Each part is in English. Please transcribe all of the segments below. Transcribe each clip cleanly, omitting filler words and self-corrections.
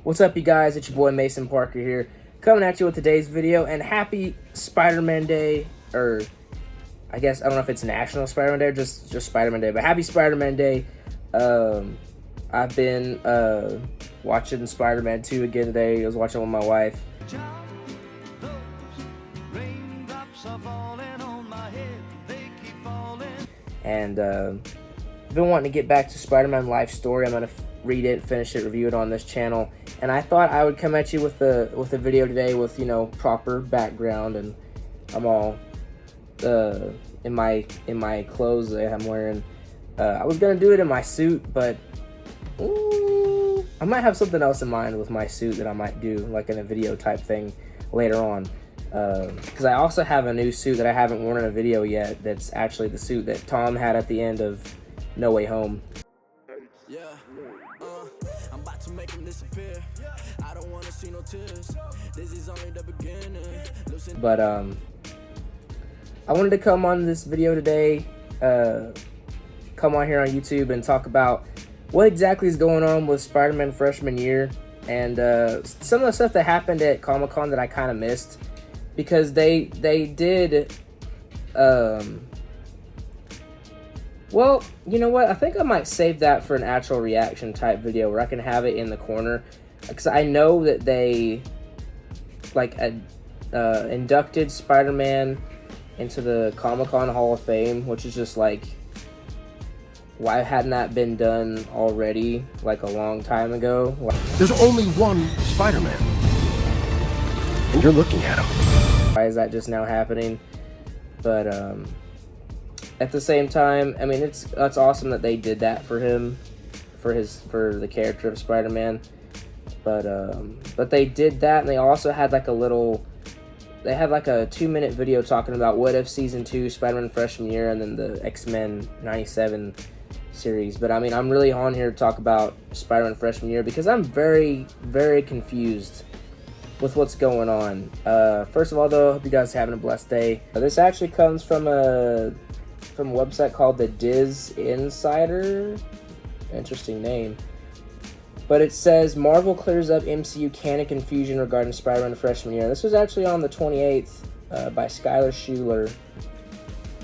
What's up, you guys? It's your boy Mason Parker here, coming at you with today's video, and happy Spider-Man Day, or I guess, I don't know if it's National Spider-Man Day or just Spider-Man Day, but happy Spider-Man Day. I've been watching Spider-Man 2 again today. I was watching with my wife. And I've been wanting to get back to Spider-Man Life Story. I'm going to read it, finish it, review it on this channel. And I thought I would come at you with a video today with, you know, proper background, and I'm all in my clothes that I'm wearing. I was gonna do it in my suit, but I might have something else in mind with my suit that I might do, like in a video type thing later on. Because I also have a new suit that I haven't worn in a video yet. That's actually the suit that Tom had at the end of No Way Home. Yeah. I'm about to make him disappear. I don't want to see no tears. This is only the beginning. But I wanted to come on this video today, come on here on YouTube and talk about what exactly is going on with Spider-Man freshman year, and some of the stuff that happened at Comic-Con that I kind of missed, because they did well, you know what? I think I might save that for an actual reaction type video where I can have it in the corner, because I know that they inducted Spider-Man into the Comic-Con Hall of Fame, which is just like, why hadn't that been done already, like a long time ago? There's only one Spider-Man, and you're looking at him. Why is that just now happening? But at the same time, I mean, that's awesome that they did that for him, for the character of Spider-Man. But they did that, and they also had like they had like a 2-minute video talking about What If Season 2, Spider-Man Freshman Year, and then the X-Men 97 series. But I mean, I'm really on here to talk about Spider-Man Freshman Year because I'm very, very confused with what's going on. First of all, though, I hope you guys are having a blessed day. This actually comes from a website called the Diz Insider. Interesting name. But it says, Marvel clears up MCU canon confusion regarding Spider-Man freshman year. This was actually on the 28th by Skylar Schuler. It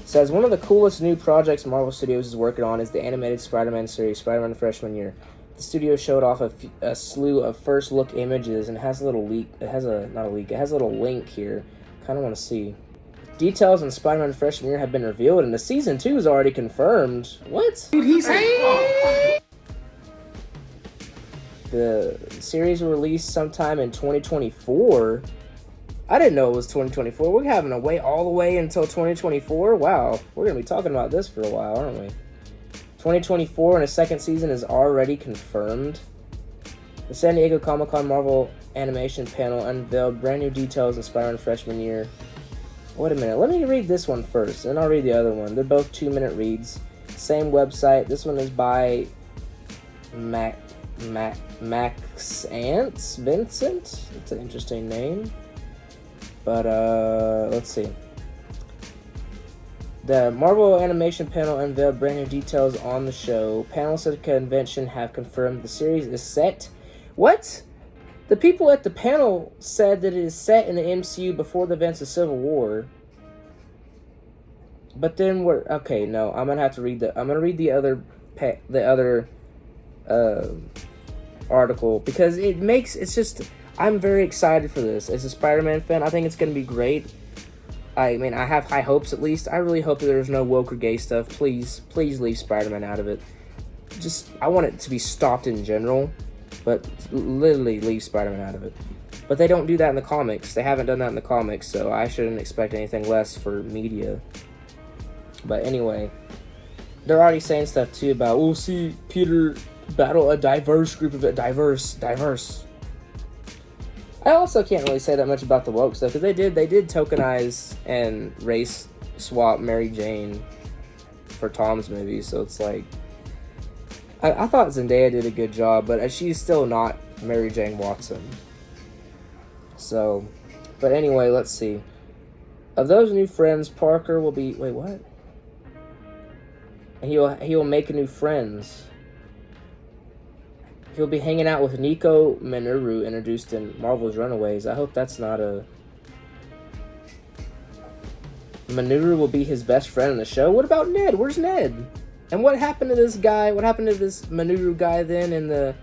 says, one of the coolest new projects Marvel Studios is working on is the animated Spider-Man series, Spider-Man freshman year. The studio showed off a slew of first look images, and it has a little leak. It has a little link here. Kind of want to see. Details on Spider-Man freshman year have been revealed, and the season 2 is already confirmed. What? Did he say? The series will release sometime in 2024. I didn't know it was 2024. We're having to wait all the way until 2024. Wow, we're gonna be talking about this for a while, aren't we? 2024, and a second season is already confirmed. The San Diego Comic-Con Marvel Animation panel unveiled brand new details of Spider-Man freshman year. Wait a minute, let me read this one first, and I'll read the other one. They're both 2-minute reads. Same website. This one is by Max Ants Vincent. It's an interesting name. But let's see. The Marvel Animation panel unveiled brand new details on the show. Panelists at the convention have confirmed the series is set. What? The people at the panel said that it is set in the MCU before the events of Civil War. But then we're okay. No, I'm gonna read the other article, because it's just, I'm very excited for this. As a Spider-Man fan, I think it's gonna be great. I mean, I have high hopes, at least. I really hope that there's no woke or gay stuff. Please leave Spider-Man out of it. I want it to be stopped in general, but literally leave Spider-Man out of it. But they don't do that in the comics. They haven't done that in the comics, so I shouldn't expect anything less for media. But anyway, they're already saying stuff too about, we'll see Peter battle a diverse group of diverse. I also can't really say that much about the woke stuff, because they did tokenize and race swap Mary Jane for Tom's movie, so it's like, I thought Zendaya did a good job, but she's still not Mary Jane Watson. So, but anyway, let's see. Of those new friends, Parker will be, wait, what? He will make new friends. He'll be hanging out with Nico Minoru, introduced in Marvel's Runaways. I hope that's not a... Minoru will be his best friend in the show. What about Ned? Where's Ned? And what happened to this guy? What happened to this Minoru guy then in the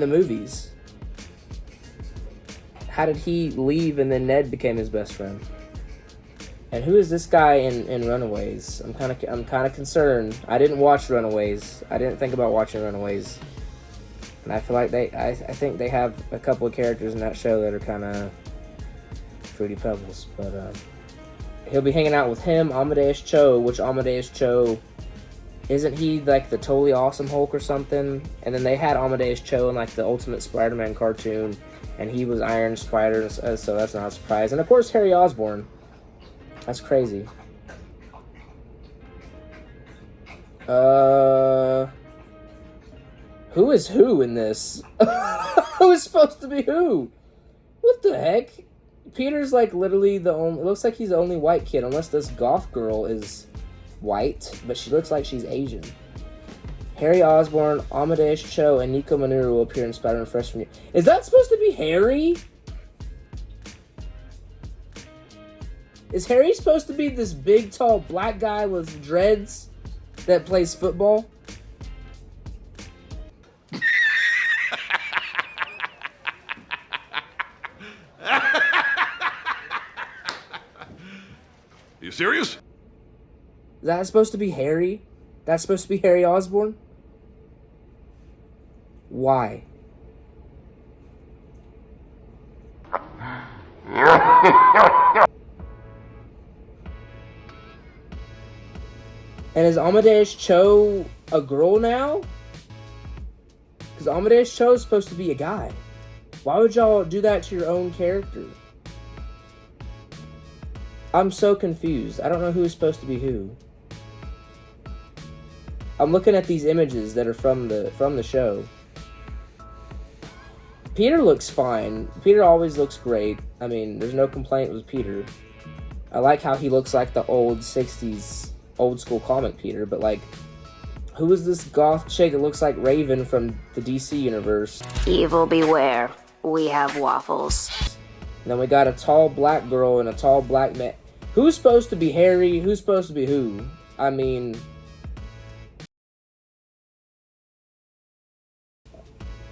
movies? How did he leave and then Ned became his best friend? And who is this guy in Runaways? I'm kind of concerned. I didn't watch Runaways. I didn't think about watching Runaways. And I feel like I think they have a couple of characters in that show that are kind of Fruity Pebbles. But he'll be hanging out with him, Amadeus Cho, which Amadeus Cho, isn't he like the totally awesome Hulk or something? And then they had Amadeus Cho in like the Ultimate Spider-Man cartoon, and he was Iron Spider, so that's not a surprise. And of course, Harry Osborn. That's crazy. Who is who in this? Who is supposed to be who? What the heck? Peter's like literally the only... It looks like he's the only white kid, unless this goth girl is white, but she looks like she's Asian. Harry Osborn, Amadeus Cho, and Nico Minoru will appear in Spider-Man Freshman Year. Is that supposed to be Harry? Is Harry supposed to be this big, tall, black guy with dreads that plays football? You serious? Is that supposed to be Harry? That's supposed to be Harry Osborn? Why? And is Amadeus Cho a girl now? Because Amadeus Cho is supposed to be a guy. Why would y'all do that to your own character? I'm so confused. I don't know who's supposed to be who. I'm looking at these images that are from the show. Peter looks fine. Peter always looks great. I mean, there's no complaint with Peter. I like how he looks like the old 60s, old school comic Peter, but like, who is this goth chick that looks like Raven from the DC universe? Evil beware. We have waffles. And then we got a tall black girl and a tall black man. Who's supposed to be Harry? Who's supposed to be who? I mean...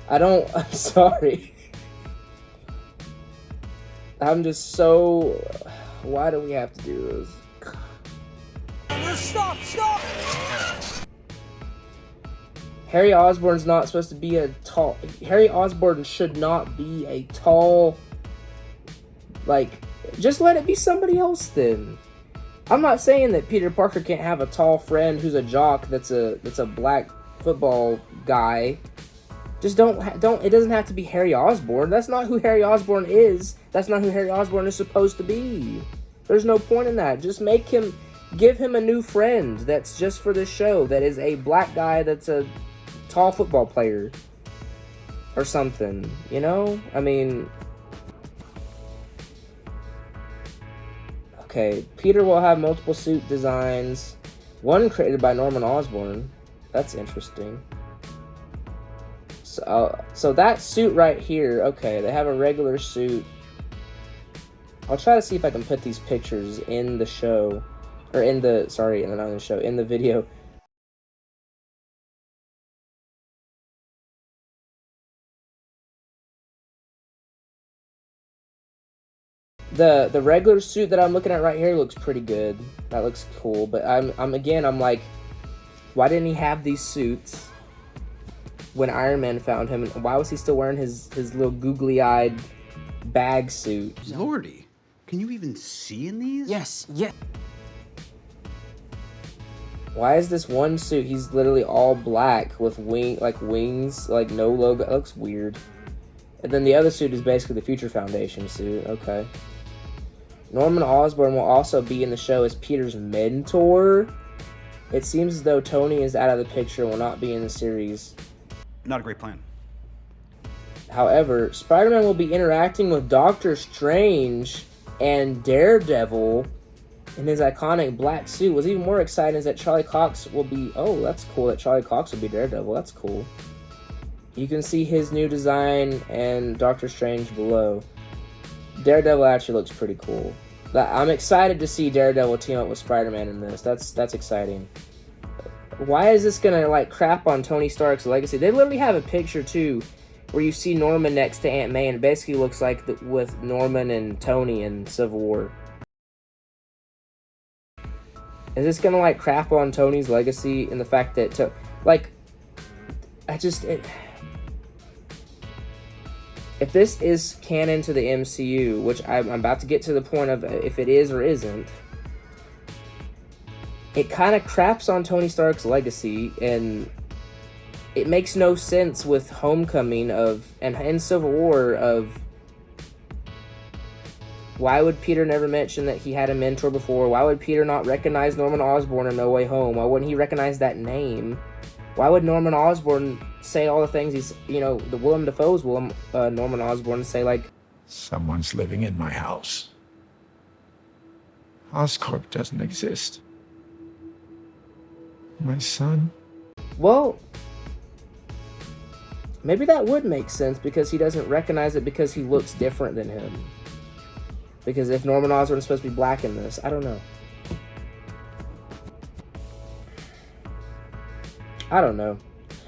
I'm sorry. I'm just so... Why do we have to do this? Stop! Harry Osborn's not supposed to be a tall... Harry Osborn should not be a tall... Like, just let it be somebody else then. I'm not saying that Peter Parker can't have a tall friend who's a jock that's a black football guy. Just don't, it doesn't have to be Harry Osborn. That's not who Harry Osborn is. That's not who Harry Osborn is supposed to be. There's no point in that. Just give him a new friend that's just for this show, that is a black guy that's a tall football player. Or something, you know? I mean... Okay, Peter will have multiple suit designs. One created by Norman Osborn. That's interesting. So that suit right here, okay, they have a regular suit. I'll try to see if I can put these pictures in the show, or in the video. The regular suit that I'm looking at right here looks pretty good. That looks cool, but I'm like, why didn't he have these suits when Iron Man found him? And why was he still wearing his little googly-eyed bag suit? Lordy, can you even see in these? Yes. Why is this one suit, he's literally all black with wings, like no logo? It looks weird. And then the other suit is basically the Future Foundation suit. Okay. Norman Osborn will also be in the show as Peter's mentor. It seems as though Tony is out of the picture and will not be in the series. Not a great plan. However, Spider-Man will be interacting with Doctor Strange and Daredevil in his iconic black suit. What's even more exciting is that Charlie Cox will be... Oh, that's cool that Charlie Cox will be Daredevil. That's cool. You can see his new design and Doctor Strange below. Daredevil actually looks pretty cool. I'm excited to see Daredevil team up with Spider-Man in this. That's exciting. Why is this gonna like crap on Tony Stark's legacy? They literally have a picture too, where you see Norman next to Aunt May, and it basically looks like with Norman and Tony in Civil War. Is this gonna like crap on Tony's legacy and the fact that if this is canon to the MCU, which I'm about to get to the point of if it is or isn't, it kind of craps on Tony Stark's legacy, and it makes no sense with Homecoming and Civil War of why would Peter never mention that he had a mentor before? Why would Peter not recognize Norman Osborn in No Way Home? Why wouldn't he recognize that name? Why would Norman Osborn say all the things he's, the Willem Dafoe's Norman Osborn say like, someone's living in my house. Oscorp doesn't exist. My son? Well, maybe that would make sense because he doesn't recognize it because he looks different than him. Because if Norman Osborn is supposed to be black in this, I don't know.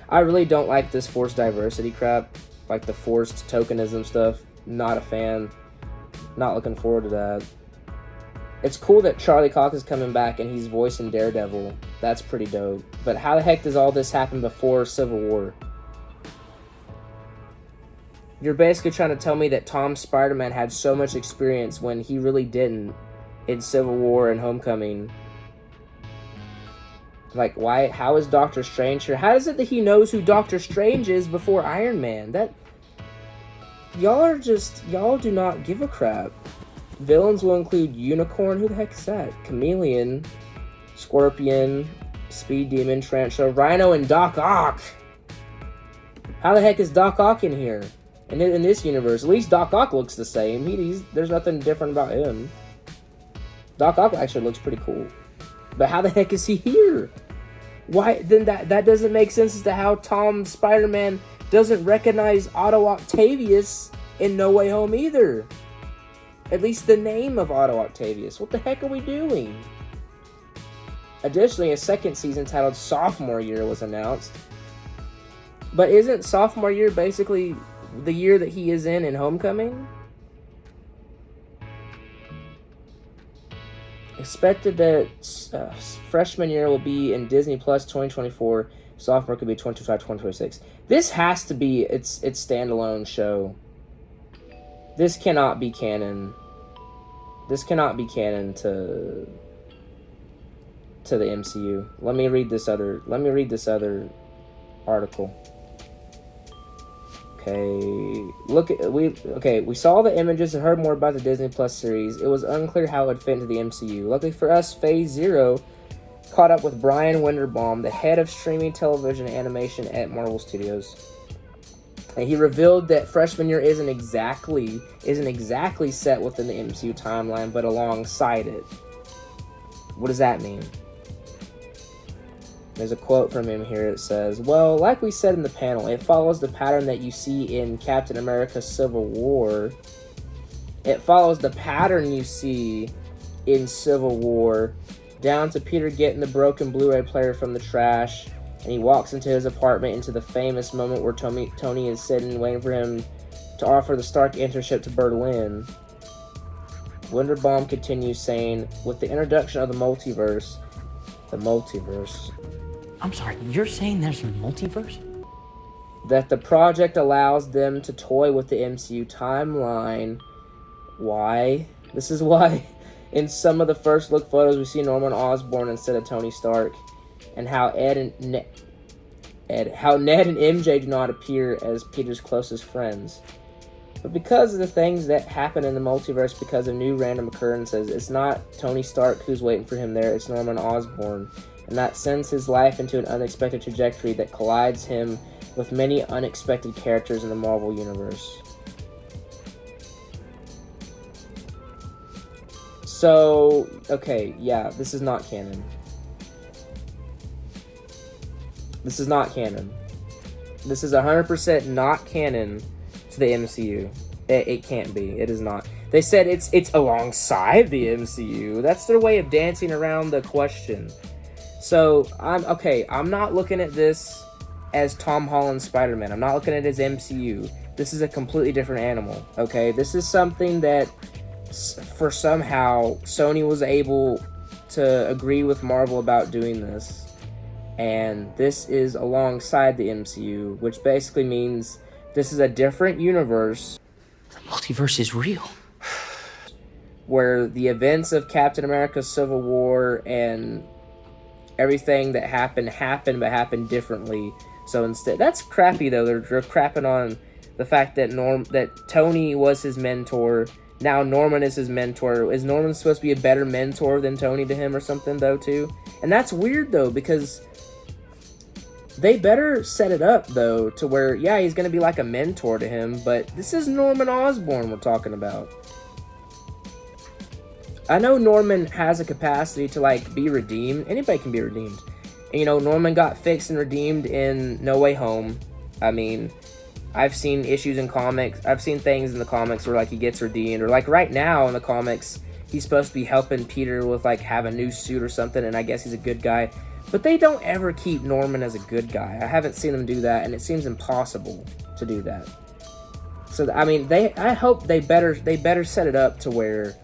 I really don't like this forced diversity crap. Like the forced tokenism stuff. Not a fan. Not looking forward to that. It's cool that Charlie Cox is coming back and he's voicing Daredevil. That's pretty dope. But how the heck does all this happen before Civil War? You're basically trying to tell me that Tom Spider-Man had so much experience when he really didn't in Civil War and Homecoming. Like, why? How is Doctor Strange here? How is it that he knows who Doctor Strange is before Iron Man? Y'all do not give a crap. Villains will include Unicorn, who the heck is that? Chameleon, Scorpion, Speed Demon, Tarantula, Rhino, and Doc Ock. How the heck is Doc Ock in here? In this universe, at least Doc Ock looks the same. There's nothing different about him. Doc Ock actually looks pretty cool. But how the heck is he here? Why? Then that doesn't make sense as to how Tom Spider-Man doesn't recognize Otto Octavius in No Way Home either. At least the name of Otto Octavius. What the heck are we doing? Additionally, a second season titled Sophomore Year was announced. But isn't Sophomore Year basically the year that he is in Homecoming? Expected that freshman year will be in Disney Plus 2024. Sophomore could be 2025, 2026. This has to be its standalone show. This cannot be canon. This cannot be canon to the MCU. Let me read this other article. We saw the images and heard more about the Disney Plus series. It was unclear how it would fit into the MCU. Luckily for us, Phase Zero caught up with Brian Winderbaum, the head of streaming television and animation at Marvel Studios. And he revealed that freshman year isn't exactly set within the MCU timeline, but alongside it. What does that mean? There's a quote from him here. It says, well, like we said in the panel, it follows the pattern that you see in Captain America Civil War. It follows the pattern you see in Civil War, down to Peter getting the broken Blu-ray player from the trash, and he walks into his apartment into the famous moment where Tony is sitting waiting for him to offer the Stark internship to Berlin. Winderbaum continues saying, with the introduction of the multiverse, I'm sorry, you're saying there's a multiverse? that the project allows them to toy with the MCU timeline. Why? This is why in some of the first look photos we see Norman Osborn instead of Tony Stark, and how Ned and MJ do not appear as Peter's closest friends. But because of the things that happen in the multiverse because of new random occurrences, it's not Tony Stark who's waiting for him there, it's Norman Osborn. And that sends his life into an unexpected trajectory that collides him with many unexpected characters in the Marvel Universe. So, okay, yeah, this is not canon. This is not canon. This is 100% not canon to the MCU. It can't be. It is not. They said it's alongside the MCU. That's their way of dancing around the question. So, I'm not looking at this as Tom Holland's Spider-Man. I'm not looking at it as MCU. This is a completely different animal, okay? This is something that, for somehow, Sony was able to agree with Marvel about doing this. And this is alongside the MCU, which basically means this is a different universe. The multiverse is real. Where the events of Captain America's Civil War and everything that happened but happened differently. So instead, that's crappy though. They're crapping on the fact that Tony was his mentor. Now Norman is his mentor. Is Norman supposed to be a better mentor than Tony to him or something though too? And that's weird though, because they better set it up though to where, yeah, he's gonna be like a mentor to him, but this is Norman Osborn we're talking about. I know Norman has a capacity to, like, be redeemed. Anybody can be redeemed. And, you know, Norman got fixed and redeemed in No Way Home. I mean, I've seen issues in comics. I've seen things in the comics where, like, he gets redeemed. Or, like, right now in the comics, he's supposed to be helping Peter with, like, have a new suit or something, and I guess he's a good guy. But they don't ever keep Norman as a good guy. I haven't seen them do that, and it seems impossible to do that. So, I mean, I hope they better set it up to where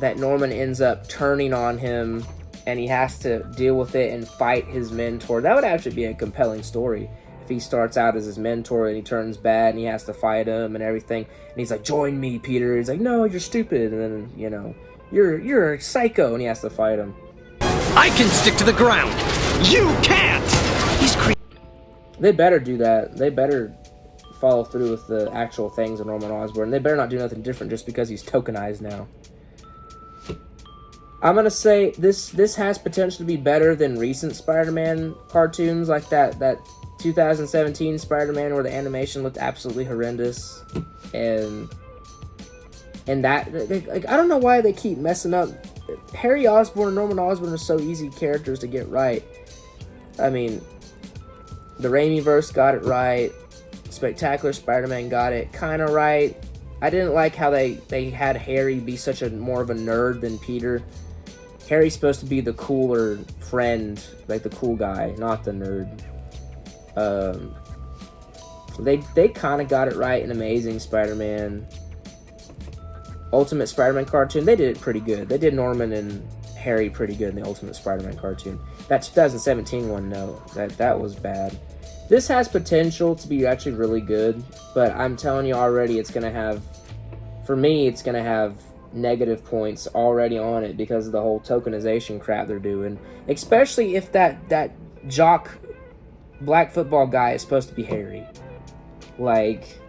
that Norman ends up turning on him and he has to deal with it and fight his mentor. That would actually be a compelling story if he starts out as his mentor and he turns bad and he has to fight him and everything. And he's like, join me, Peter. He's like, no, you're stupid. And then, you know, you're a psycho, and he has to fight him. I can stick to the ground. You can't. He's They better do that. They better follow through with the actual things of Norman Osborn. They better not do nothing different just because he's tokenized now. I'm gonna say this has potential to be better than recent Spider-Man cartoons, like that 2017 Spider-Man where the animation looked absolutely horrendous, and that, like, I don't know why they keep messing up. Harry Osborn and Norman Osborn are so easy characters to get right. I mean, the Raimiverse got it right. Spectacular Spider-Man got it kind of right. I didn't like how they had Harry be such a more of a nerd than Peter. Harry's supposed to be the cooler friend, like the cool guy, not the nerd. They kind of got it right in Amazing Spider-Man. Ultimate Spider-Man cartoon, they did it pretty good. They did Norman and Harry pretty good in the Ultimate Spider-Man cartoon. That 2017 one, no, that was bad. This has potential to be actually really good, but I'm telling you already, it's gonna have, for me, it's gonna have negative points already on it because of the whole tokenization crap they're doing. Especially if that jock black football guy is supposed to be Harry. Like,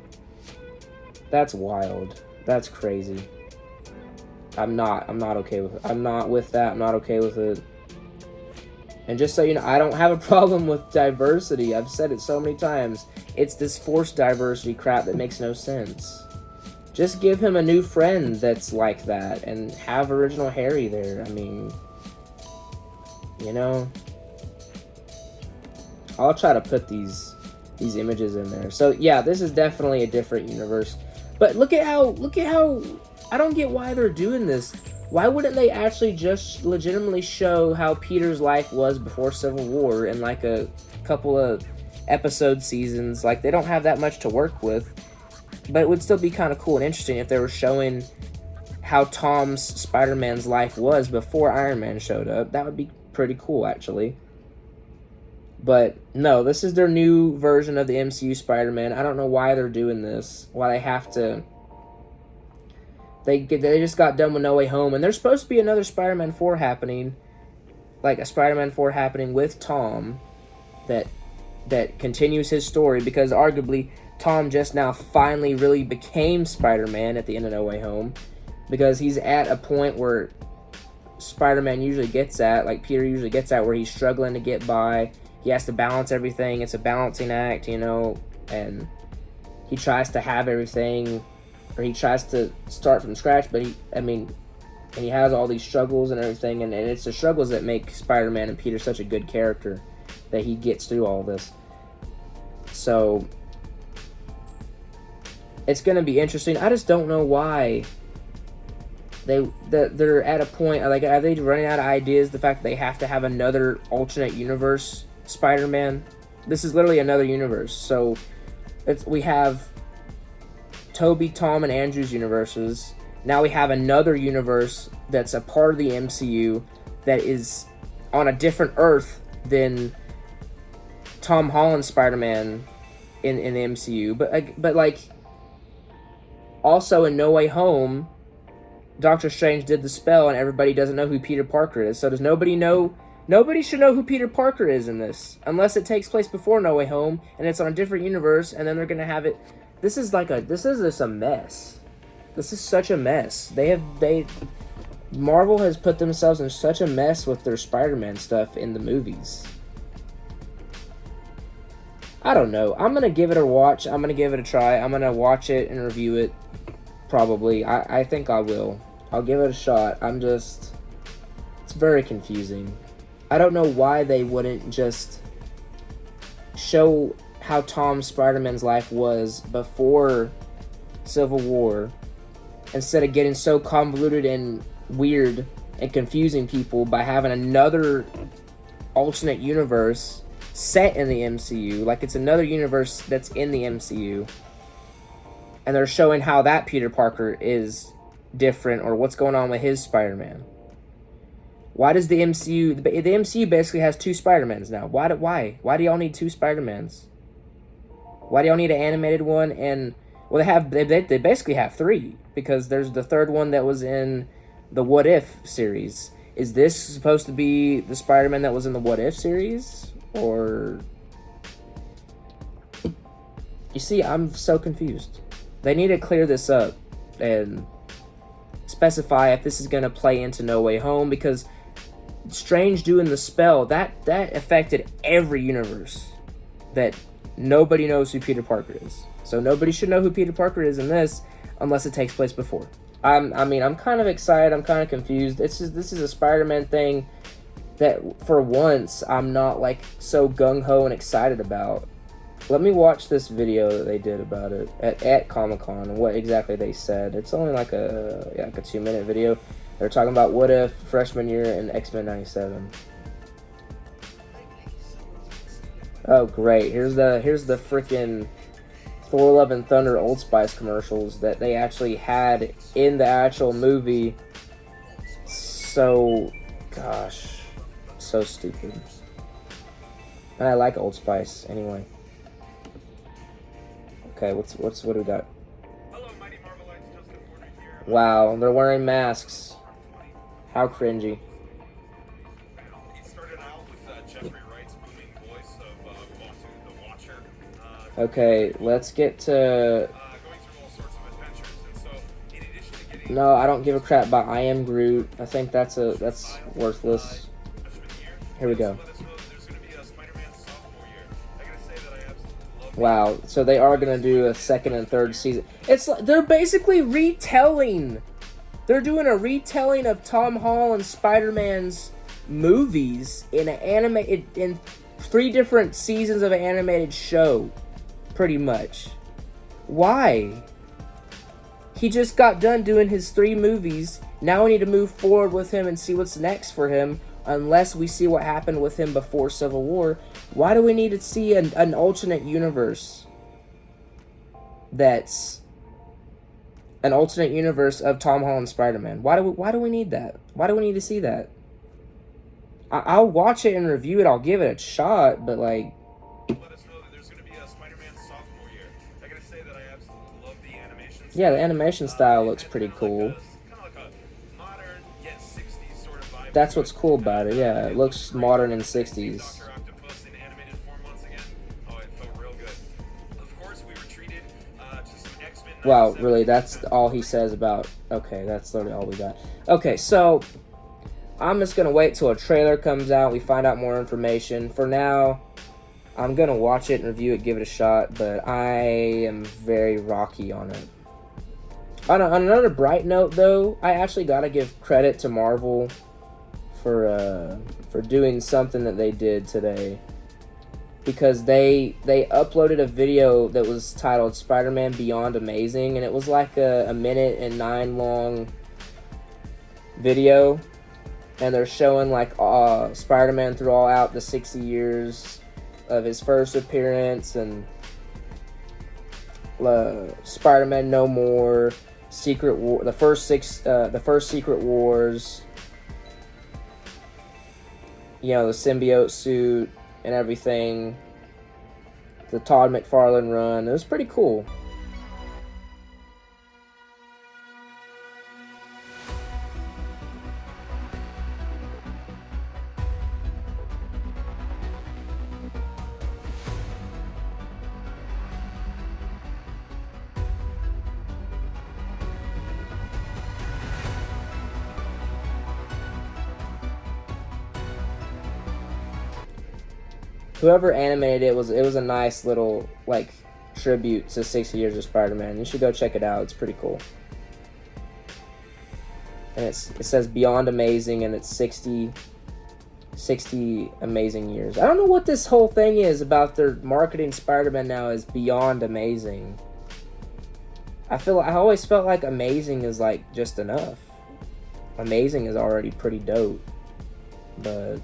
that's wild. That's crazy. I'm not okay with it. I'm not with that. I'm not okay with it. And just so you know, I don't have a problem with diversity. I've said it so many times. It's this forced diversity crap that makes no sense. Just give him a new friend that's like that and have original Harry there. I mean, you know, I'll try to put these images in there. So yeah, this is definitely a different universe. But look at how I don't get why they're doing this. Why wouldn't they actually just legitimately show how Peter's life was before Civil War in like a couple of episode seasons? Like, they don't have that much to work with. But it would still be kind of cool and interesting if they were showing how Tom's Spider-Man's life was before Iron Man showed up. That would be pretty cool, actually. But no, this is their new version of the MCU Spider-Man. I don't know why they're doing this. Why they have to. They just got done with No Way Home, and there's supposed to be another Spider-Man 4 happening, like a Spider-Man 4 happening with Tom, that continues his story, because arguably Tom just now finally really became Spider-Man at the end of No Way Home, because he's at a point where Spider-Man usually gets at, like Peter usually gets at, where he's struggling to get by. He has to balance everything. It's a balancing act, you know, and he tries to have everything, or he tries to start from scratch, but and he has all these struggles and everything, and it's the struggles that make Spider-Man and Peter such a good character. that he gets through all this. So it's going to be interesting. I just don't know why they're at a point, like, are they running out of ideas? The fact that they have to have another alternate universe Spider-Man. This is literally another universe. So we have Toby, Tom, and Andrew's universes. Now we have another universe that's a part of the MCU that is on a different Earth than Tom Holland's Spider-Man in the MCU. But like, also in No Way Home, Doctor Strange did the spell and everybody doesn't know who Peter Parker is. So does nobody know? Nobody should know who Peter Parker is in this, unless it takes place before No Way Home and it's on a different universe, and then they're gonna have it. This is just a mess. This is such a mess. Marvel has put themselves in such a mess with their Spider-Man stuff in the movies. I don't know. I'm gonna give it a watch. I'm gonna give it a try. I'm gonna watch it and review it. Probably. I think I will. I'll give it a shot. It's very confusing. I don't know why they wouldn't just show how Tom Spider-Man's life was before Civil War, instead of getting so convoluted and weird and confusing people by having another alternate universe set in the MCU, like it's another universe that's in the MCU, and they're showing how that Peter Parker is different, or what's going on with his Spider-Man. Why does the MCU basically has two Spider-Mans now? Why do y'all need two Spider-Mans? Why do y'all need an animated one? And well, they basically have three, because there's the third one that was in the What If series. Is this supposed to be the Spider-Man that was in the What If series? Or... You see, I'm so confused. They need to clear this up and specify if this is going to play into No Way Home, because Strange doing the spell, that affected every universe. That nobody knows who Peter Parker is. So nobody should know who Peter Parker is in this unless it takes place before. I'm kind of excited. I'm kind of confused. This is a Spider-Man thing that for once I'm not like so gung-ho and excited about. Let me watch this video that they did about it at Comic-Con and what exactly they said. It's only like a 2-minute video. They're talking about What If, freshman year, and X-Men 97. Oh great, here's the freaking Thor Love and Thunder Old Spice commercials that they actually had in the actual movie. So, gosh, so stupid. And I like Old Spice anyway. Okay, what do we got? Wow, they're wearing masks. How cringy. Okay, let's get to... No, I don't give a crap about I Am Groot. I think that's worthless. Here we go. Wow, so they are gonna do a second and third season. It's like they're basically retelling. They're doing a retelling of Tom Holland's Spider-Man's movies in in 3 different seasons of an animated show, pretty much. Why? He just got done doing his 3 movies. Now we need to move forward with him and see what's next for him, unless we see what happened with him before Civil War. Why do we need to see an alternate universe that's an alternate universe of Tom Holland's Spider-Man? Why do we need that? Why do we need to see that? I'll watch it and review it. I'll give it a shot, but like... Yeah, the animation style looks pretty cool. That's what's cool about it, yeah. It looks modern in 60s. Wow, really, that's all he says about... Okay, that's literally all we got. Okay, so... I'm just gonna wait till a trailer comes out, we find out more information. For now, I'm gonna watch it and review it, give it a shot, but I am very rocky on it. On another bright note, though, I actually gotta give credit to Marvel for doing something that they did today. because they uploaded a video that was titled Spider-Man Beyond Amazing, and it was like a 1:09 long video, and they're showing like Spider-Man throughout the 60 years of his first appearance, and Spider-Man No More, Secret War, the first Secret Wars, you know, the symbiote suit and everything, the Todd McFarlane run. It was pretty cool. Whoever animated it was a nice little like tribute to 60 years of Spider-Man. You should go check it out. It's pretty cool. And it says Beyond Amazing, and it's 60 amazing years. I don't know what this whole thing is about their marketing Spider-Man now is Beyond Amazing. I always felt like amazing is like just enough. Amazing is already pretty dope. But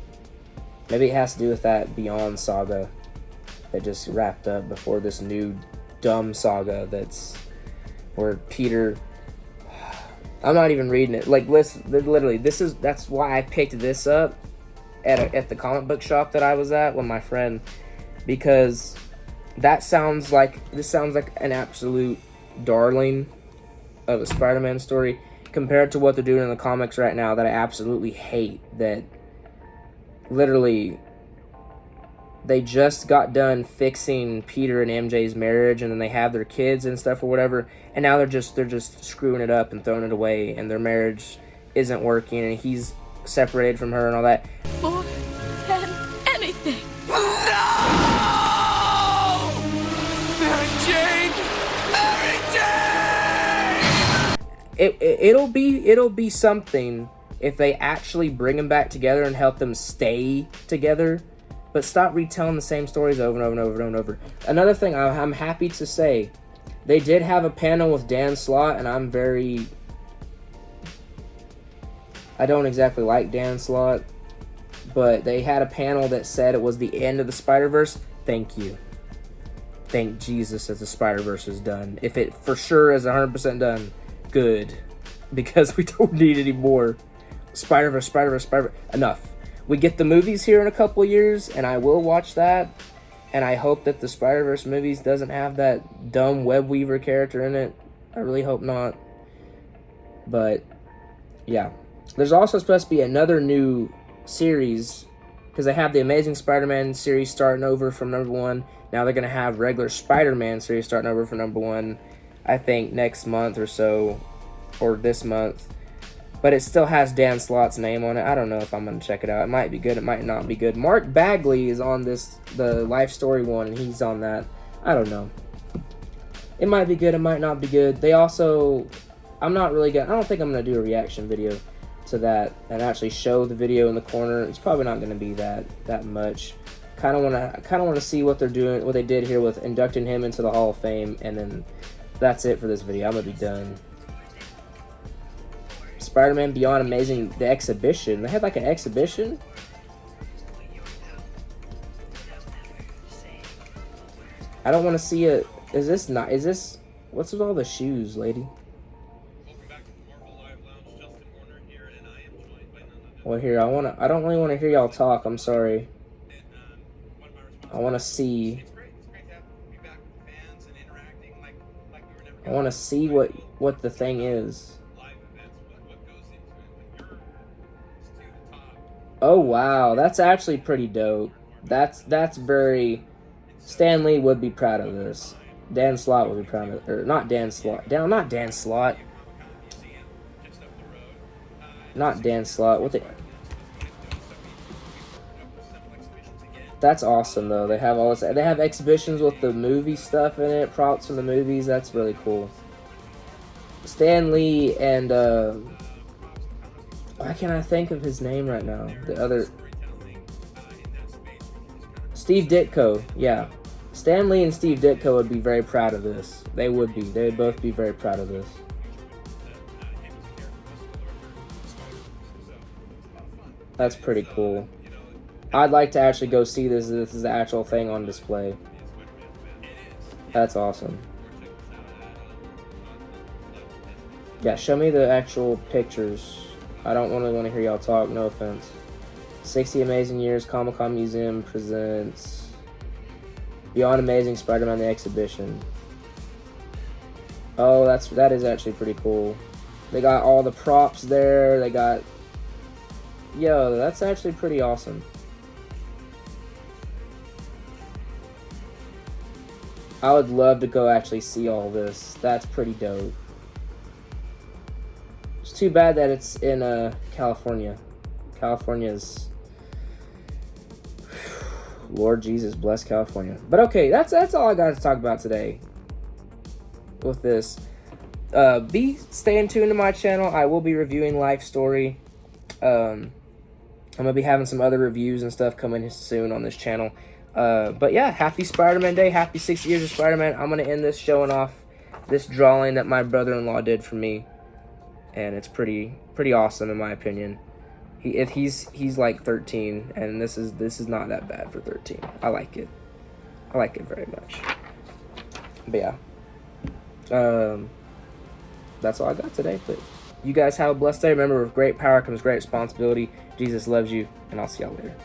maybe it has to do with that Beyond saga that just wrapped up before this new dumb saga that's where Peter... I'm not even reading it. Like, listen, literally, that's why I picked this up at the comic book shop that I was at with my friend, this sounds like an absolute darling of a Spider-Man story compared to what they're doing in the comics right now that I absolutely hate. That literally, they just got done fixing Peter and MJ's marriage, and then they have their kids and stuff or whatever, and now they're just screwing it up and throwing it away, and their marriage isn't working, and he's separated from her and all that. More than anything. No! Mary Jane! Mary Jane! It'll be something if they actually bring them back together and help them stay together, but stop retelling the same stories over and over and over and over. Another thing I'm happy to say, they did have a panel with Dan Slott, and I don't exactly like Dan Slott, but they had a panel that said it was the end of the Spider-Verse. Thank you. Thank Jesus that the Spider-Verse is done. If it for sure is 100% done, good, because we don't need any more Spider-Verse. Enough. We get the movies here in a couple of years, and I will watch that, and I hope that the Spider-Verse movies doesn't have that dumb web weaver character in it. I really hope not. But yeah, there's also supposed to be another new series, because they have the Amazing Spider-Man series starting over from #1. Now they're going to have regular Spider-Man series starting over from #1, I think next month or so, or this month. But it still has Dan Slott's name on it. I don't know if I'm going to check it out. It might be good, it might not be good. Mark Bagley is on the Life Story one, and he's on that. I don't know. It might be good, it might not be good. They also... I don't think I'm going to do a reaction video to that and actually show the video in the corner. It's probably not going to be that much. Kind of want to see what they're doing, what they did here with inducting him into the Hall of Fame, and then that's it for this video. I'm going to be done. Spider-Man Beyond Amazing, the exhibition. They had like an exhibition? I don't want to see it. Is this... What's with all the shoes, lady? Well, here, I don't really want to hear y'all talk. I'm sorry. I want to see. I want to see what the thing is. Oh wow, that's actually pretty dope. That's very... Stan Lee would be proud of this. Dan Slott would be proud of it. Or not Dan Slott. Not Dan Slott. Not Dan Slott. What the... That's awesome though. They have all this. They have exhibitions with the movie stuff in it, props from the movies. That's really cool. Stan Lee and why can't I think of his name right now? The other Steve Ditko, yeah. Stan Lee and Steve Ditko would be very proud of this. They would be. They would both be very proud of this. That's pretty cool. I'd like to actually go see this. This is the actual thing on display. That's awesome. Yeah, show me the actual pictures. I don't really want to hear y'all talk, no offense. 60 Amazing Years Comic-Con Museum presents Beyond Amazing Spider-Man the Exhibition. Oh, that is actually pretty cool. They got all the props there. They got... Yo, that's actually pretty awesome. I would love to go actually see all this. That's pretty dope. It's too bad that it's in California. California's... Lord Jesus, bless California. But okay, that's all I got to talk about today with this. Staying tuned to my channel. I will be reviewing Life Story. I'm gonna be having some other reviews and stuff coming soon on this channel. But yeah, happy Spider-Man Day. Happy 60 years of Spider-Man. I'm gonna end this showing off this drawing that my brother-in-law did for me, and it's pretty awesome in my opinion. He's like 13, and this is not that bad for 13. I like it. I like it very much. But yeah, that's all I got today. But you guys have a blessed day. Remember, with great power comes great responsibility. Jesus loves you, and I'll see y'all later.